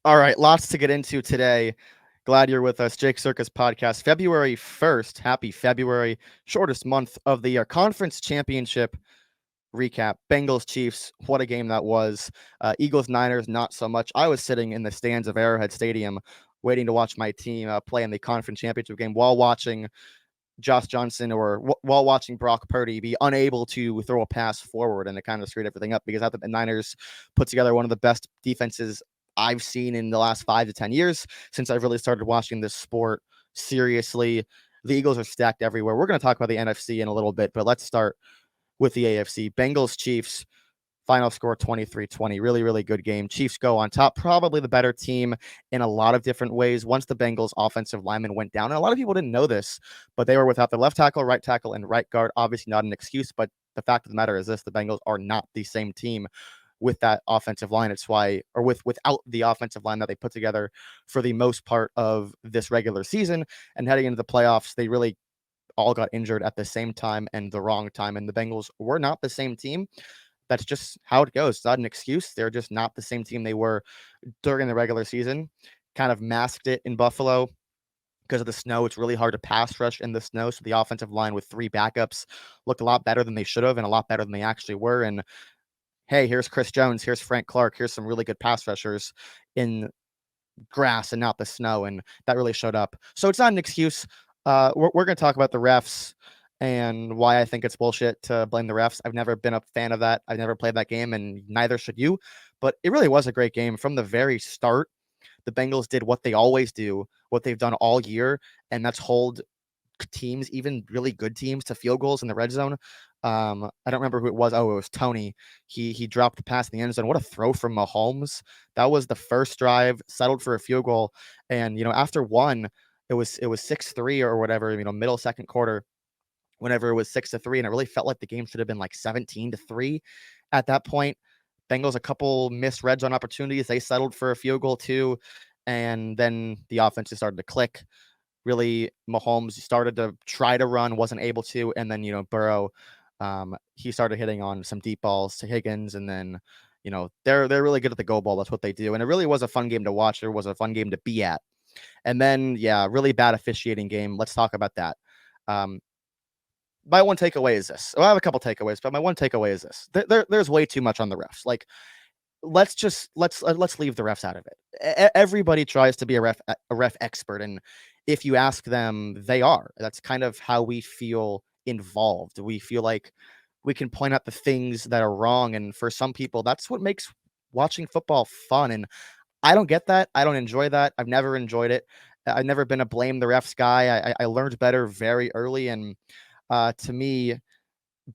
All right, lots to get into today. Glad you're with us. Jake Sirkus podcast, February 1st. Happy February, shortest month of the year. Conference championship recap. Bengals Chiefs. What a game that was. Eagles Niners, not so much. I was sitting in the stands of Arrowhead Stadium waiting to watch my team play in the conference championship game while watching Josh Johnson or while watching Brock Purdy be unable to throw a pass forward, and it kind of screwed everything up because I think the Niners put together one of the best defenses I've seen in the last 5 to 10 years since I've really started watching this sport seriously. The Eagles are stacked everywhere. We're going to talk about the NFC in a little bit, but let's start with the AFC. Bengals Chiefs. Final score 23-20. Really, really good game. Chiefs go on top. Probably the better team in a lot of different ways. Once the Bengals offensive lineman went down, and a lot of people didn't know this, but they were without their left tackle, and right guard. Obviously not an excuse, but the fact of the matter is this: the Bengals are not the same team with that offensive line. It's why, or without the offensive line that they put together for the most part of this regular season and heading into the playoffs, they really all got injured at the same time and the wrong time. And the Bengals were not the same team. That's just how it goes. It's not an excuse. They're just not the same team they were during the regular season. Kind of masked it in Buffalo because of the snow. It's really hard to pass rush in the snow. So the offensive line with three backups looked a lot better than they should have and a lot better than they actually were. And hey, here's Chris Jones. Here's Frank Clark. Here's some really good pass rushers in grass and not the snow. And that really showed up. So it's not an excuse. We're going to talk about the refs and why I think it's bullshit to blame the refs. I've never been a fan of that. I've never played that game, and neither should you. But it really was a great game from the very start. The Bengals did what they always do, what they've done all year, and that's hold teams, even really good teams, to field goals in the red zone. I don't remember who it was. Oh, it was Tony. He dropped the pass in the end zone. What a throw from Mahomes. That was the first drive, settled for a field goal. And, after one, it was 6-3 or whatever, middle second quarter, whenever it was 6-3. And it really felt like the game should have been like 17-3 at that point. Bengals, a couple missed red zone opportunities. They settled for a field goal too. And then the offense just started to click. Really, Mahomes started to try to run, wasn't able to. And then, Burrow, he started hitting on some deep balls to Higgins. And then, they're really good at the go ball. That's what they do. And it really was a fun game to watch. It was a fun game to be at. And then, yeah, really bad officiating game. Let's talk about that. My one takeaway is this. Well, I have a couple takeaways, but my one takeaway is this. There's way too much on the refs. Like, let's leave the refs out of it. Everybody tries to be a ref expert, and if you ask them, they are. That's kind of how we feel involved. We feel like we can point out the things that are wrong, and for some people, that's what makes watching football fun. And I don't get that. I don't enjoy that. I've never enjoyed it. I've never been a blame the refs guy. I learned better very early, and to me,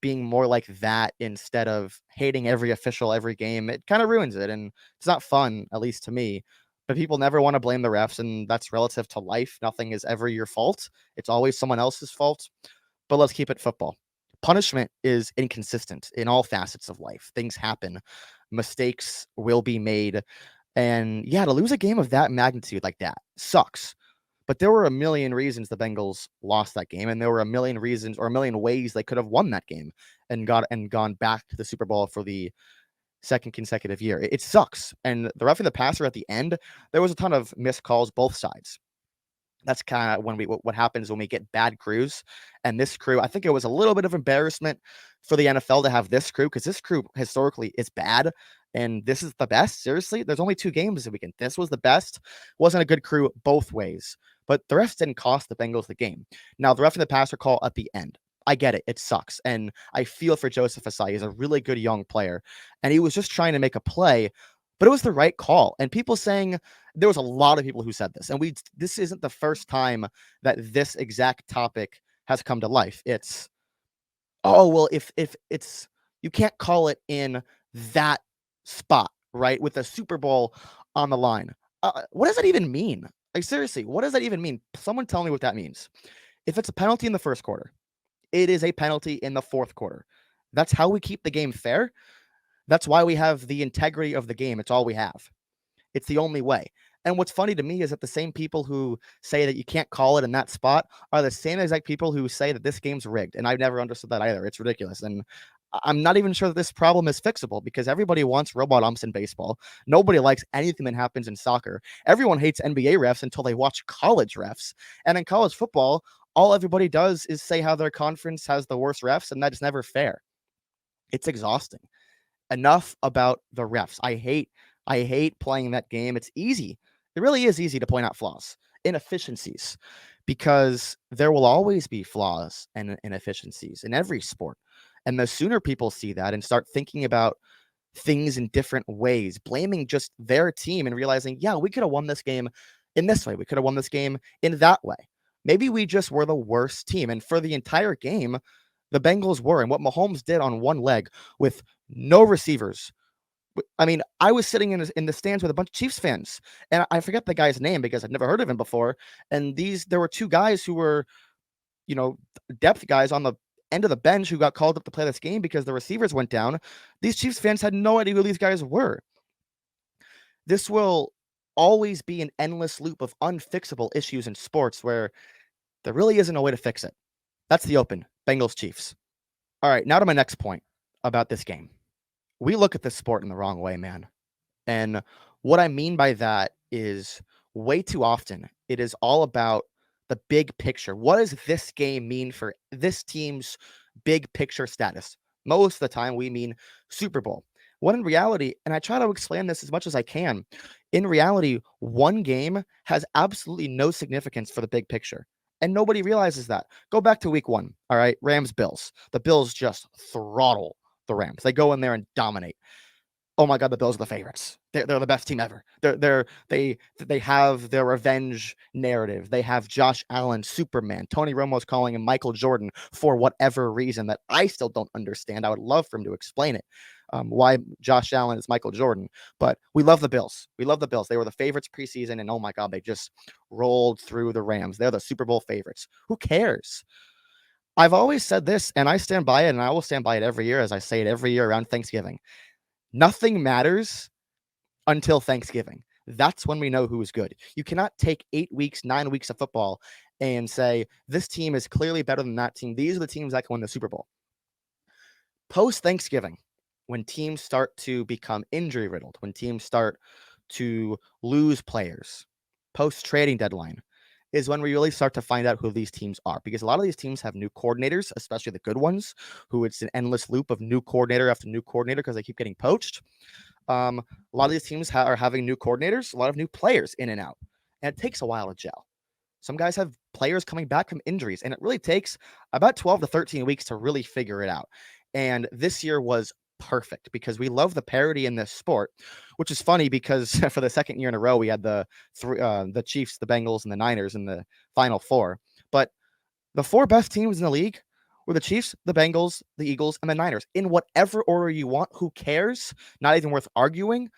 being more like that instead of hating every official every game, it kind of ruins it, and it's not fun, at least to me. But people never want to blame the refs, and that's relative to life. Nothing is ever your fault. It's always someone else's fault. But let's keep it football. Punishment is inconsistent in all facets of life. Things happen. Mistakes will be made. And yeah, to lose a game of that magnitude like that sucks. But there were a million reasons the Bengals lost that game, and there were a million reasons or a million ways they could have won that game and gone back to the Super Bowl for the second consecutive year. It sucks. And the roughing the passer at the end, there was a ton of missed calls both sides. That's kind of what happens when we get bad crews. And this crew, I think it was a little bit of embarrassment for the NFL to have this crew, because this crew historically is bad. And this is the best. Seriously, there's only 2 games this weekend. This was the best. Wasn't a good crew both ways. But the refs didn't cost the Bengals the game. Now, the roughing the passer call at the end, I get it. It sucks. And I feel for Joseph Asai. He's a really good young player. And he was just trying to make a play, but it was the right call. And people saying, there was a lot of people who said this. And this isn't the first time that this exact topic has come to life. It's, oh, well, if it's, you can't call it in that spot, right? With the Super Bowl on the line. What does that even mean? Like, seriously, what does that even mean? Someone tell me what that means. If it's a penalty in the first quarter, it is a penalty in the fourth quarter. That's how we keep the game fair. That's why we have the integrity of the game. It's all we have. It's the only way. And what's funny to me is that the same people who say that you can't call it in that spot are the same exact people who say that this game's rigged. And I've never understood that either. It's ridiculous. And I'm not even sure that this problem is fixable because everybody wants robot umps in baseball. Nobody likes anything that happens in soccer. Everyone hates NBA refs until they watch college refs. And in college football, all everybody does is say how their conference has the worst refs, and that's never fair. It's exhausting. Enough about the refs. I hate playing that game. It's easy. It really is easy to point out flaws, inefficiencies, because there will always be flaws and inefficiencies in every sport. And the sooner people see that and start thinking about things in different ways, blaming just their team and realizing, yeah, we could have won this game in this way. We could have won this game in that way. Maybe we just were the worst team. And for the entire game, the Bengals were. And what Mahomes did on one leg with no receivers. I mean, I was sitting in the stands with a bunch of Chiefs fans, and I forget the guy's name because I'd never heard of him before. And there were two guys who were, depth guys on the end of the bench who got called up to play this game because the receivers went down. These Chiefs fans had no idea who these guys were. This will always be an endless loop of unfixable issues in sports where there really isn't a way to fix it. That's the open. Bengals Chiefs. All right, now to my next point about this game. We look at this sport in the wrong way, man. And what I mean by that is way too often it is all about the big picture. What does this game mean for this team's big picture status? Most of the time we mean Super Bowl. When in reality, and I try to explain this as much as I can, in reality, one game has absolutely no significance for the big picture. And nobody realizes that. Go back to week 1. All right, Rams-Bills. The Bills just throttle the Rams. They go in there and dominate. Oh my God, the Bills are the favorites. They're the best team ever. They have their revenge narrative. They have Josh Allen, Superman. Tony Romo's calling him Michael Jordan for whatever reason that I still don't understand. I would love for him to explain it. Why Josh Allen is Michael Jordan. But we love the Bills. We love the Bills. They were the favorites preseason, and oh my God, they just rolled through the Rams. They're the Super Bowl favorites. Who cares? I've always said this, and I stand by it, and I will stand by it every year, as I say it every year around Thanksgiving. Nothing matters until Thanksgiving. That's when we know who is good. You cannot take 8 weeks, 9 weeks of football and say, this team is clearly better than that team. These are the teams that can win the Super Bowl. Post-Thanksgiving, when teams start to become injury-riddled, when teams start to lose players, post-trading deadline, is when we really start to find out who these teams are. Because a lot of these teams have new coordinators, especially the good ones, who it's an endless loop of new coordinator after new coordinator because they keep getting poached. A lot of these teams are having new coordinators, a lot of new players in and out. And it takes a while to gel. Some guys have players coming back from injuries, and it really takes about 12 to 13 weeks to really figure it out. And this year was perfect because we love the parity in this sport, which is funny because for the second year in a row, we had the Chiefs, the Bengals, and the Niners in the Final Four. But the 4 best teams in the league were the Chiefs, the Bengals, the Eagles, and the Niners. In whatever order you want, who cares? Not even worth arguing.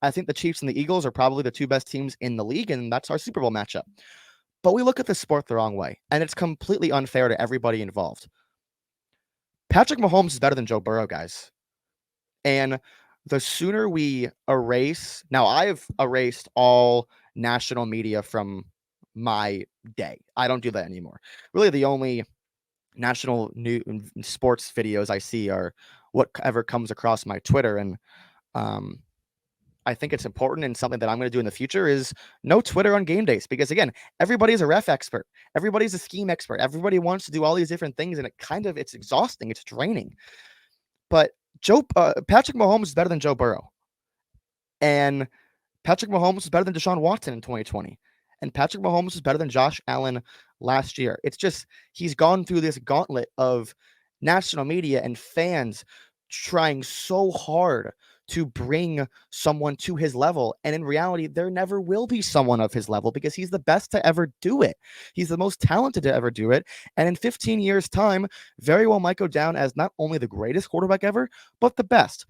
I think the Chiefs and the Eagles are probably the 2 best teams in the league, and that's our Super Bowl matchup. But we look at the sport the wrong way, and it's completely unfair to everybody involved. Patrick Mahomes is better than Joe Burrow, guys. And the sooner we erase, now I've erased all national media from my day. I don't do that anymore. Really, the only national new sports videos I see are whatever comes across my Twitter. And I think it's important, and something that I'm going to do in the future is no Twitter on game days, because again, everybody's a ref expert. Everybody's a scheme expert. Everybody wants to do all these different things, and it's exhausting. It's draining. But Patrick Mahomes is better than Joe Burrow. And Patrick Mahomes is better than Deshaun Watson in 2020. And Patrick Mahomes is better than Josh Allen last year. It's just, he's gone through this gauntlet of national media and fans trying so hard to bring someone to his level. And in reality, there never will be someone of his level because he's the best to ever do it. He's the most talented to ever do it. And in 15 years' time, very well might go down as not only the greatest quarterback ever, but the best,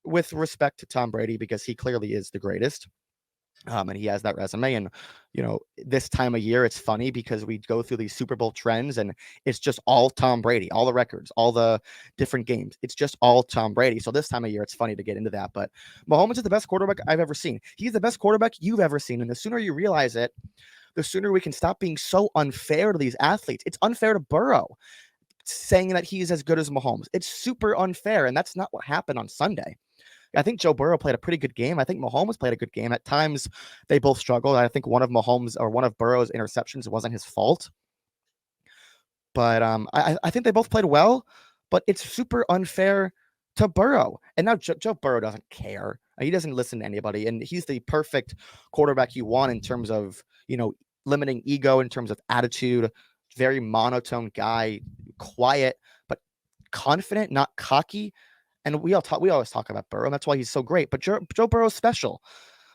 with respect to Tom Brady, because he clearly is the greatest. And he has that resume. And, this time of year, it's funny because we go through these Super Bowl trends and it's just all Tom Brady, all the records, all the different games. It's just all Tom Brady. So this time of year, it's funny to get into that. But Mahomes is the best quarterback I've ever seen. He's the best quarterback you've ever seen. And the sooner you realize it, the sooner we can stop being so unfair to these athletes. It's unfair to Burrow. saying that he's as good as Mahomes. It's super unfair, and that's not what happened on Sunday. I think Joe Burrow played a pretty good game. I think Mahomes played a good game. At times, they both struggled. I think one of Burrow's interceptions wasn't his fault. But I think they both played well, but it's super unfair to Burrow. And now Joe Burrow doesn't care. He doesn't listen to anybody, and he's the perfect quarterback you want in terms of, limiting ego, in terms of attitude. Very monotone guy, quiet, but confident, not cocky. And we always talk about Burrow, and that's why he's so great. But Joe Burrow's special.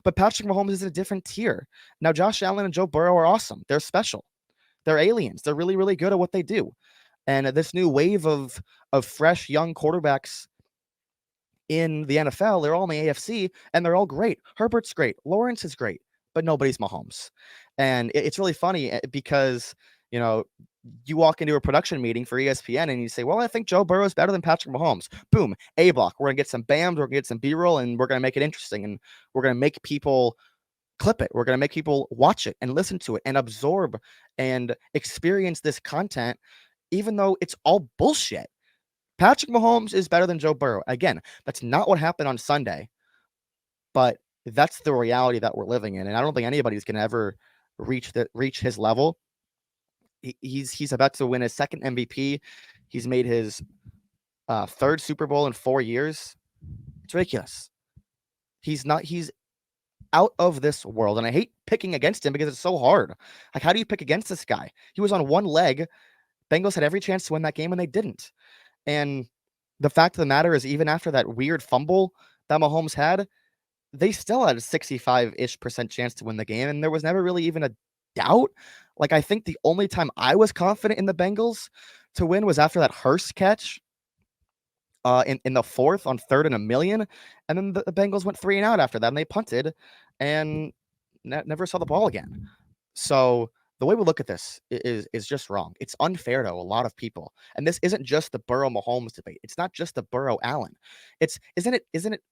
But Patrick Mahomes is in a different tier. Now, Josh Allen and Joe Burrow are awesome. They're special. They're aliens. They're really, really good at what they do. And this new wave of fresh young quarterbacks in the NFL, they're all in the AFC, and they're all great. Herbert's great. Lawrence is great, but nobody's Mahomes. And it's really funny because, you walk into a production meeting for ESPN and you say, well, I think Joe Burrow is better than Patrick Mahomes. Boom, A block. We're going to get some BAMs, we're going to get some B-roll, and we're going to make it interesting. And we're going to make people clip it. We're going to make people watch it and listen to it and absorb and experience this content, even though it's all bullshit. Patrick Mahomes is better than Joe Burrow. Again, that's not what happened on Sunday, but that's the reality that we're living in. And I don't think anybody's going to ever reach his level. He's about to win his second MVP. He's made his third Super Bowl in 4 years. It's ridiculous. He's out of this world. And I hate picking against him because it's so hard. Like, how do you pick against this guy? He was on one leg. Bengals had every chance to win that game, and they didn't. And the fact of the matter is, even after that weird fumble that Mahomes had, they still had a 65-ish% chance to win the game. And there was never really even a doubt. Like, I think the only time I was confident in the Bengals to win was after that Hurst catch in the fourth on 3rd and 1,000,000. And then the Bengals went 3 and out after that, and they punted and never saw the ball again. So the way we look at this is just wrong. It's unfair to a lot of people. And this isn't just the Burrow-Mahomes debate. It's not just the Burrow-Allen. Isn't it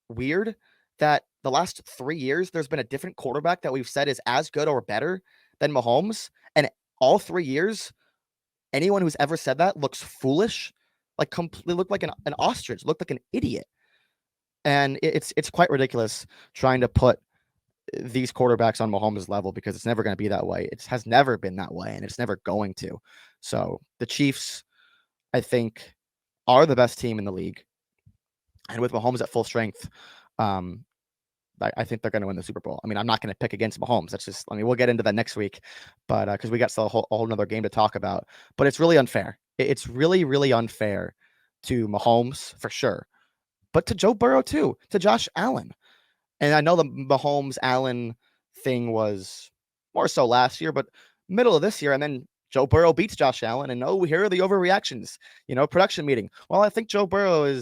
weird that the last 3 years there's been a different quarterback that we've said is as good or better than Mahomes, and all 3 years, anyone who's ever said that looks foolish, like completely looked like an ostrich, looked like an idiot. And it's quite ridiculous trying to put these quarterbacks on Mahomes' level, because it's never going to be that way. It has never been that way, and it's never going to. So the Chiefs, I think, are the best team in the league. And with Mahomes at full strength, I think they're going to win the Super Bowl. I mean, I'm not going to pick against Mahomes. That's just, we'll get into that next week, but because we got a whole another game to talk about. But it's really unfair. It's really, really unfair to Mahomes for sure, but to Joe Burrow too, to Josh Allen. And I know the Mahomes-Allen thing was more so last year, but middle of this year, and then Joe Burrow beats Josh Allen, and here are the overreactions. Production meeting. Well, I think Joe Burrow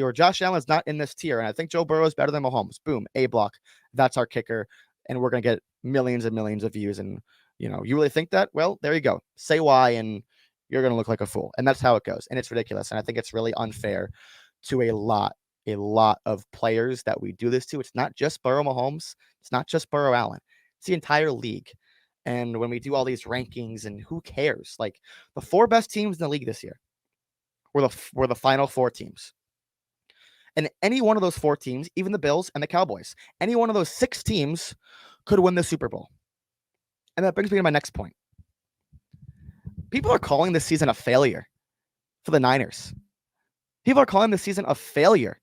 or Josh Allen's not in this tier, and I think Joe Burrow is better than Mahomes. Boom, A block. That's our kicker, and we're going to get millions and millions of views. And, you really think that? Well, there you go. Say why, and you're going to look like a fool. And that's how it goes. And it's ridiculous. And I think it's really unfair to a lot of players that we do this to. It's not just Burrow Mahomes. It's not just Burrow Allen. It's the entire league. And when we do all these rankings, and who cares? Like, the 4 best teams in the league this year were the final 4 teams. And any one of those 4 teams, even the Bills and the Cowboys, any one of those 6 teams could win the Super Bowl. And that brings me to my next point. People are calling this season a failure for the Niners. People are calling this season a failure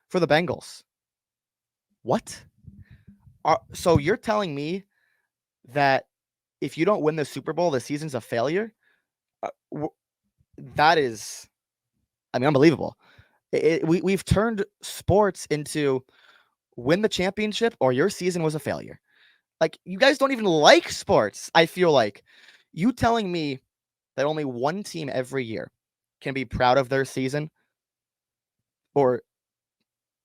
for the Bengals. What? So you're telling me that if you don't win the Super Bowl, the season's a failure? That is, unbelievable. We've turned sports into win the championship or your season was a failure. Like, you guys don't even like sports, I feel like. You telling me that only one team every year can be proud of their season, or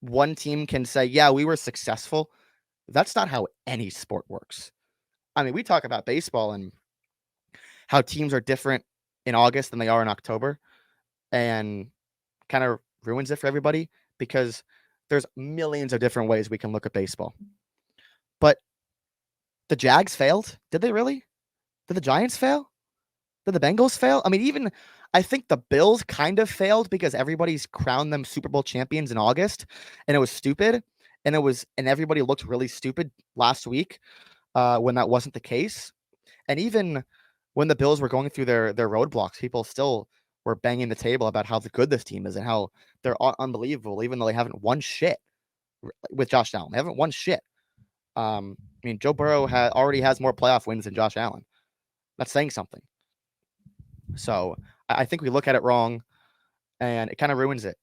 one team can say, yeah, we were successful. That's not how any sport works. We talk about baseball and how teams are different in August than they are in October, and kind of ruins it for everybody, because there's millions of different ways we can look at baseball. But the Jags failed. Did they really? Did the Giants fail? Did the Bengals fail? Even I think the Bills kind of failed because everybody's crowned them Super Bowl champions in August, and it was stupid, and everybody looked really stupid last week when that wasn't the case. And even when the Bills were going through their roadblocks, people still were banging the table about how good this team is and how they're unbelievable, even though they haven't won shit with Josh Allen. They haven't won shit. I mean, Joe Burrow already has more playoff wins than Josh Allen. That's saying something. So I think we look at it wrong, and it kind of ruins it,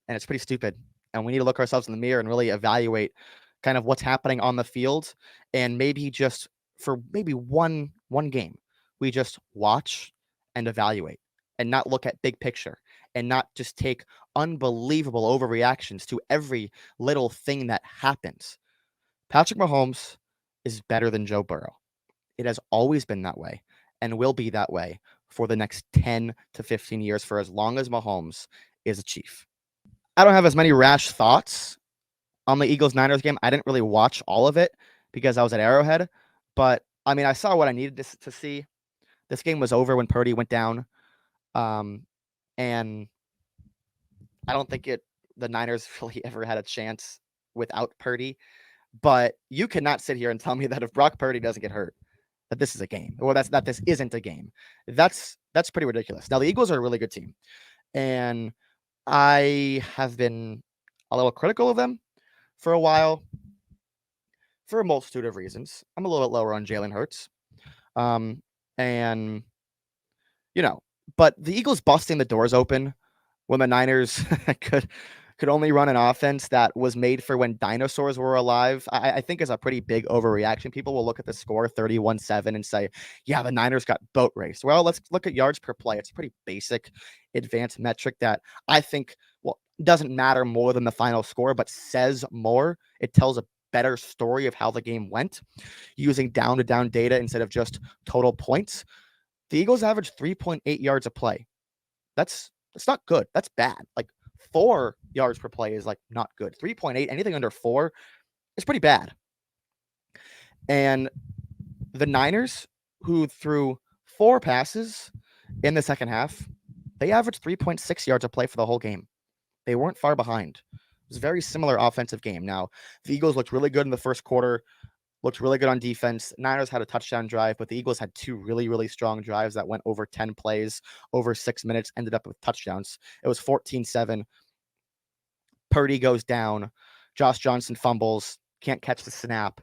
and it's pretty stupid. And we need to look ourselves in the mirror and really evaluate kind of what's happening on the field, and maybe just for maybe one game, we just watch and evaluate, and not look at big picture, and not just take unbelievable overreactions to every little thing that happens. Patrick Mahomes is better than Joe Burrow. It has always been that way and will be that way for the next 10 to 15 years for as long as Mahomes is a Chief. I don't have as many rash thoughts on the Eagles-Niners game. I didn't really watch all of it because I was at Arrowhead, but I mean, I saw what I needed to see. This game was over when Purdy went down, and I don't think the Niners really ever had a chance without Purdy. But you cannot sit here and tell me that if Brock Purdy doesn't get hurt, that this is a game, or that this isn't a game. That's pretty ridiculous. Now the Eagles are a really good team, and I have been a little critical of them for a while for a multitude of reasons. I'm a little bit lower on Jalen Hurts, and but the Eagles busting the doors open when the Niners could only run an offense that was made for when dinosaurs were alive, I think is a pretty big overreaction. People will look at the score 31-7 and say, yeah, the Niners got boat raced. Well, let's look at yards per play. It's a pretty basic advanced metric that I think, doesn't matter more than the final score, but says more. It tells a better story of how the game went using down-to-down data instead of just total points. The Eagles averaged 3.8 yards a play. That's not good. That's bad. Like 4 yards per play is like not good. 3.8, anything under 4 is pretty bad. And the Niners, who threw 4 passes in the second half, they averaged 3.6 yards a play for the whole game. They weren't far behind. It was a very similar offensive game. Now, the Eagles looked really good in the first quarter, looked really good on defense. Niners had a touchdown drive, but the Eagles had 2 really, really strong drives that went over 10 plays, over 6 minutes, ended up with touchdowns. It was 14-7. Purdy goes down. Josh Johnson fumbles, can't catch the snap.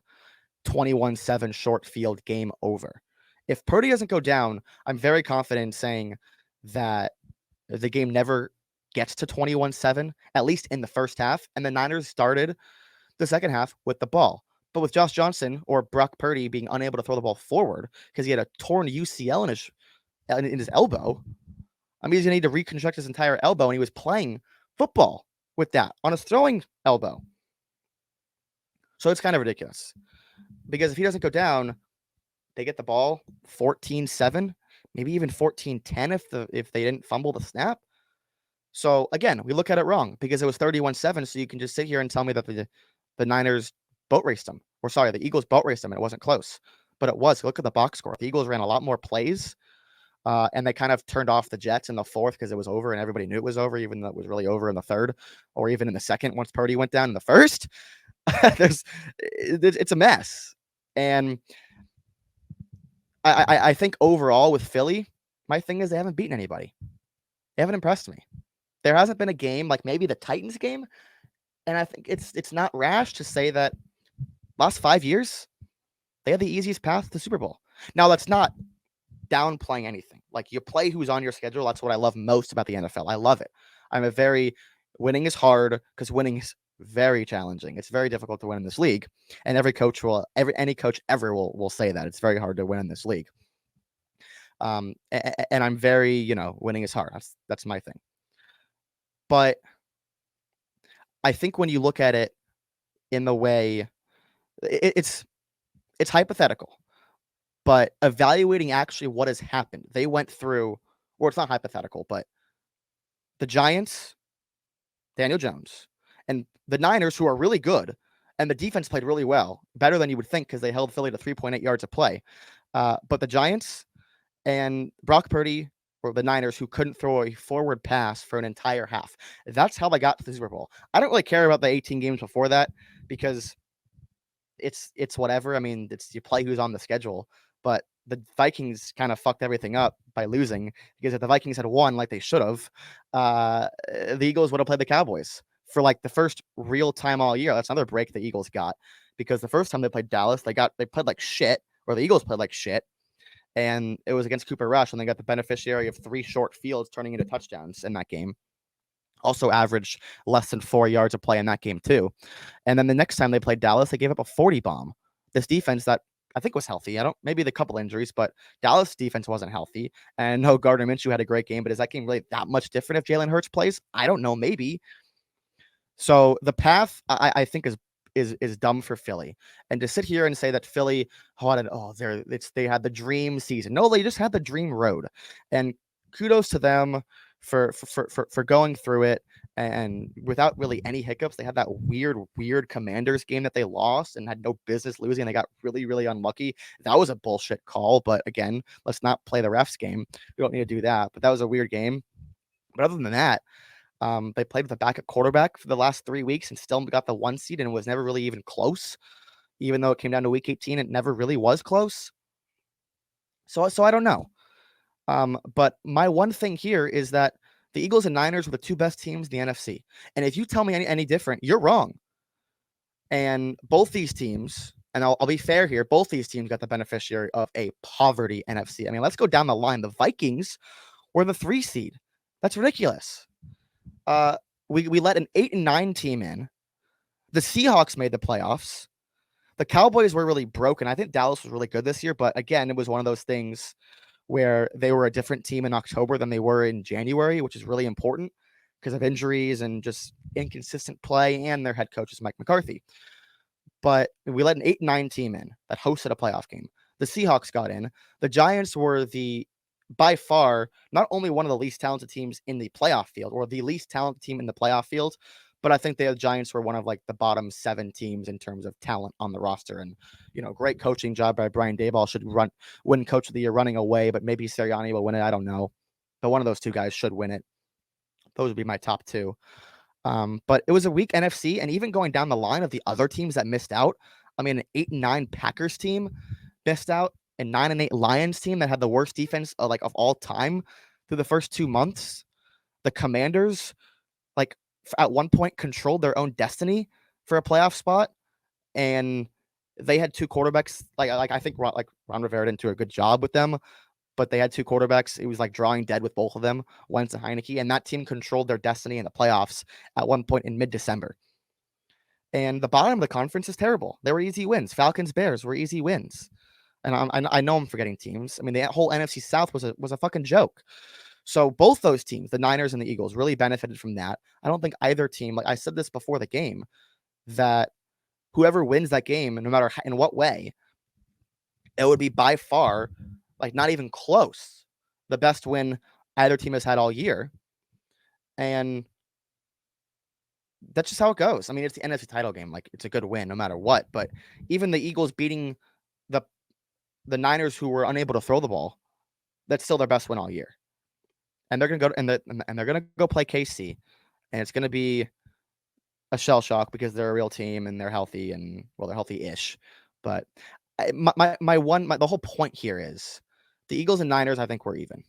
21-7 short field, game over. If Purdy doesn't go down, I'm very confident in saying that the game never gets to 21-7, at least in the first half, and the Niners started the second half with the ball. But with Josh Johnson or Brock Purdy being unable to throw the ball forward because he had a torn UCL in his elbow, I mean, he's going to need to reconstruct his entire elbow, and he was playing football with that on his throwing elbow. So it's kind of ridiculous because if he doesn't go down, they get the ball 14-7, maybe even 14-10 if they didn't fumble the snap. So again, we look at it wrong because it was 31-7. So you can just sit here and tell me that the Niners boat raced them. Or sorry, the Eagles boat raced them and it wasn't close. But it was. Look at the box score. The Eagles ran a lot more plays. And they kind of turned off the Jets in the fourth because it was over and everybody knew it was over, even though it was really over in the third or even in the second once Purdy went down in the first. It's a mess. And I think overall with Philly, my thing is they haven't beaten anybody. They haven't impressed me. There hasn't been a game like maybe the Titans game. And I think it's not rash to say that last 5 years, they had the easiest path to the Super Bowl. Now, that's not downplaying anything. Like, you play who's on your schedule. That's what I love most about the NFL. I love it. Winning is hard because winning is very challenging. It's very difficult to win in this league. And any coach ever will say that. It's very hard to win in this league. And I'm very, winning is hard. That's my thing. But I think when you look at it in the way it's hypothetical, but evaluating actually what has happened, they went through, or it's not hypothetical, but the Giants, Daniel Jones, and the Niners, who are really good, and the defense played really well, better than you would think because they held Philly to 3.8 yards a play. But the Giants and Brock Purdy were the Niners who couldn't throw a forward pass for an entire half. That's how they got to the Super Bowl. I don't really care about the 18 games before that because it's whatever. I mean, it's you play who's on the schedule, but the Vikings kind of fucked everything up by losing because if the Vikings had won like they should have, the Eagles would have played the Cowboys for like the first real time all year. That's another break the Eagles got because the first time they played Dallas, they played like shit, or the Eagles played like shit, and it was against Cooper Rush, and they got the beneficiary of 3 short fields turning into touchdowns in that game. Also averaged less than 4 yards of play in that game too. And then the next time they played Dallas, they gave up a 40 bomb. This defense that I think was healthy. Maybe the couple injuries, but Dallas defense wasn't healthy. And no, Gardner Minshew had a great game, but is that game really that much different if Jalen Hurts plays? I don't know, maybe. So the path I think is dumb for Philly. And to sit here and say that Philly, they had the dream season. No, they just had the dream road. And kudos to them for going through it and without really any hiccups. They had that weird Commanders game that they lost and had no business losing. They got really unlucky. That was a bullshit call, but again, let's not play the refs game. We don't need to do that. But that was a weird game. But other than that, they played with a backup quarterback for the last 3 weeks and still got the 1 seed and was never really even close. Even though it came down to week 18, it never really was close. So I don't know. But my one thing here is that the Eagles and Niners were the 2 best teams in the NFC. And if you tell me any different, you're wrong. And both these teams, and I'll be fair here, both these teams got the beneficiary of a poverty NFC. I mean, let's go down the line. The Vikings were the 3 seed. That's ridiculous. We let an 8-9 team in. The Seahawks made the playoffs. The Cowboys were really broken. I think Dallas was really good this year, but again, it was one of those things where they were a different team in October than they were in January, which is really important because of injuries and just inconsistent play, and their head coach is Mike McCarthy. But we let an 8-9 team in that hosted a playoff game. The Seahawks got in. The Giants were by far, not only one of the least talented teams in the playoff field, or the least talented team in the playoff field, but I think the Giants were one of like the bottom 7 teams in terms of talent on the roster. And, great coaching job by Brian Daboll. Should win Coach of the Year running away, but maybe Sirianni will win it. I don't know. But one of those 2 guys should win it. Those would be my top 2. But it was a weak NFC, and even going down the line of the other teams that missed out, I mean, an 8-9 Packers team missed out, a 9-8 Lions team that had the worst defense of all time through the first 2 months. The Commanders, at one point, controlled their own destiny for a playoff spot, and they had 2 quarterbacks. I think Ron Rivera didn't do a good job with them, but they had 2 quarterbacks. It was like drawing dead with both of them, Wentz and Heineke, and that team controlled their destiny in the playoffs at one point in mid-December. And the bottom of the conference is terrible. There were easy wins. Falcons, Bears were easy wins. And I know I'm forgetting teams. I mean, the whole NFC South was a fucking joke. So both those teams, the Niners and the Eagles, really benefited from that. I don't think either team, like I said this before the game, that whoever wins that game, no matter in what way, it would be by far, not even close, the best win either team has had all year. And that's just how it goes. I mean, it's the NFC title game. It's a good win no matter what. But even the Eagles beating the Niners, who were unable to throw the ball, that's still their best win all year. And they're gonna go and they're gonna go play KC, and it's gonna be a shell shock because they're a real team and they're healthy, and they're healthy-ish. But the whole point here is the Eagles and Niners, I think, were even.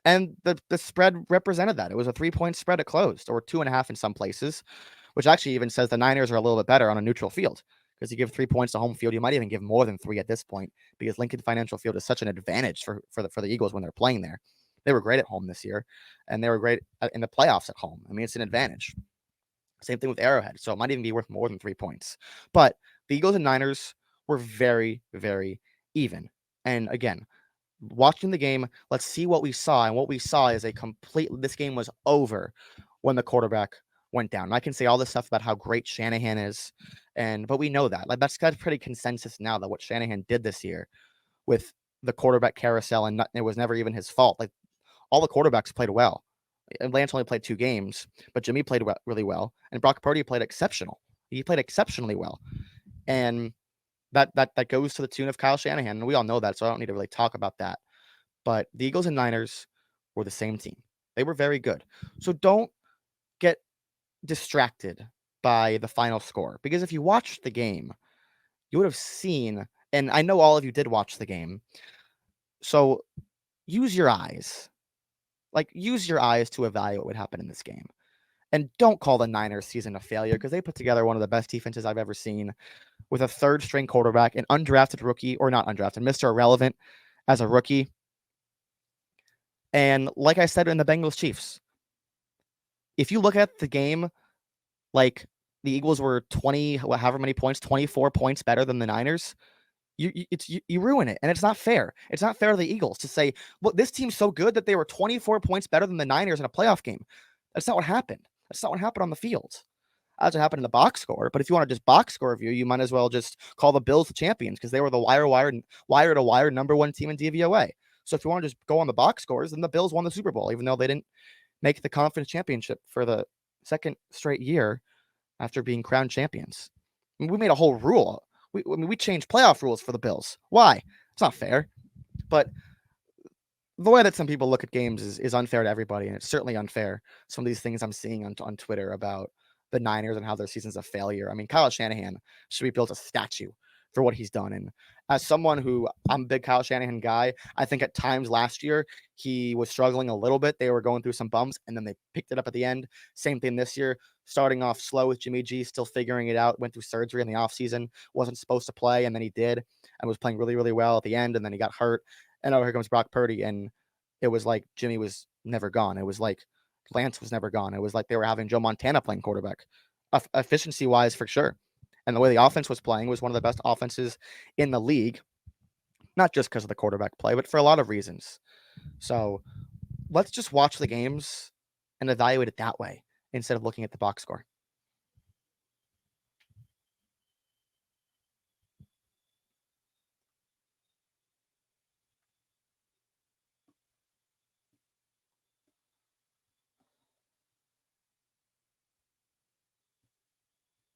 And the spread represented that. It was a 3-point spread at closed, or 2.5 in some places, which actually even says the Niners are a little bit better on a neutral field. Because you give 3 points to home field, you might even give more than 3 at this point, because Lincoln Financial Field is such an advantage for the Eagles when they're playing there. They were great at home this year, and they were great in the playoffs at home. I mean, it's an advantage. Same thing with Arrowhead, so it might even be worth more than 3 points. But the Eagles and Niners were very, very even. And again, watching the game, let's see what we saw. And what we saw is this game was over when the quarterback went down. And I can say all this stuff about how great Shanahan is, but we know that. That's pretty consensus now that what Shanahan did this year with the quarterback carousel, and it was never even his fault. All the quarterbacks played well. Lance only played 2 games, but Jimmy played really well, and Brock Purdy played exceptional. He played exceptionally well, and that goes to the tune of Kyle Shanahan, and we all know that, so I don't need to really talk about that. but the Eagles and Niners were the same team. They were very good. So don't get distracted by the final score, because if you watched the game, you would have seen, and I know all of you did watch the game, so use your eyes. Like, use your eyes to evaluate what happened in this game. And don't call the Niners season a failure, because they put together one of the best defenses I've ever seen with a third-string quarterback, an undrafted rookie, or not undrafted, Mr. Irrelevant as a rookie. And like I said in the Bengals-Chiefs, if you look at the game, like, the Eagles were 20, however many points, 24 points better than the Niners, you ruin it, and it's not fair. It's not fair to the Eagles to say, well, this team's so good that they were 24 points better than the Niners in a playoff game. That's not what happened. That's not what happened on the field. That's what happened in the box score. But if you want to just box score review, you might as well just call the Bills the champions, because they were the wire to wire number one team in DVOA. So if you want to just go on the box scores, then the Bills won the Super Bowl, even though they didn't make the conference championship for the second straight year after being crowned champions. I mean, we made a whole rule. We changed playoff rules for the Bills. Why? It's not fair. But the way that some people look at games is unfair to everybody, and it's certainly unfair. Some of these things I'm seeing on Twitter about the Niners and how their season's a failure. I mean, Kyle Shanahan should be built a statue for what he's done. And as someone who, I'm a big Kyle Shanahan guy, I think at times last year he was struggling a little bit. They were going through some bumps, and then they picked it up at the end. Same thing this year, starting off slow with Jimmy G, still figuring it out, went through surgery in the offseason, wasn't supposed to play, and then he did, and was playing really, really well at the end, and then he got hurt. And oh, here comes Brock Purdy, and it was like Jimmy was never gone. It was like Lance was never gone. It was like they were having Joe Montana playing quarterback, efficiency-wise for sure. And the way the offense was playing was one of the best offenses in the league, not just because of the quarterback play, but for a lot of reasons. So let's just watch the games and evaluate it that way instead of looking at the box score.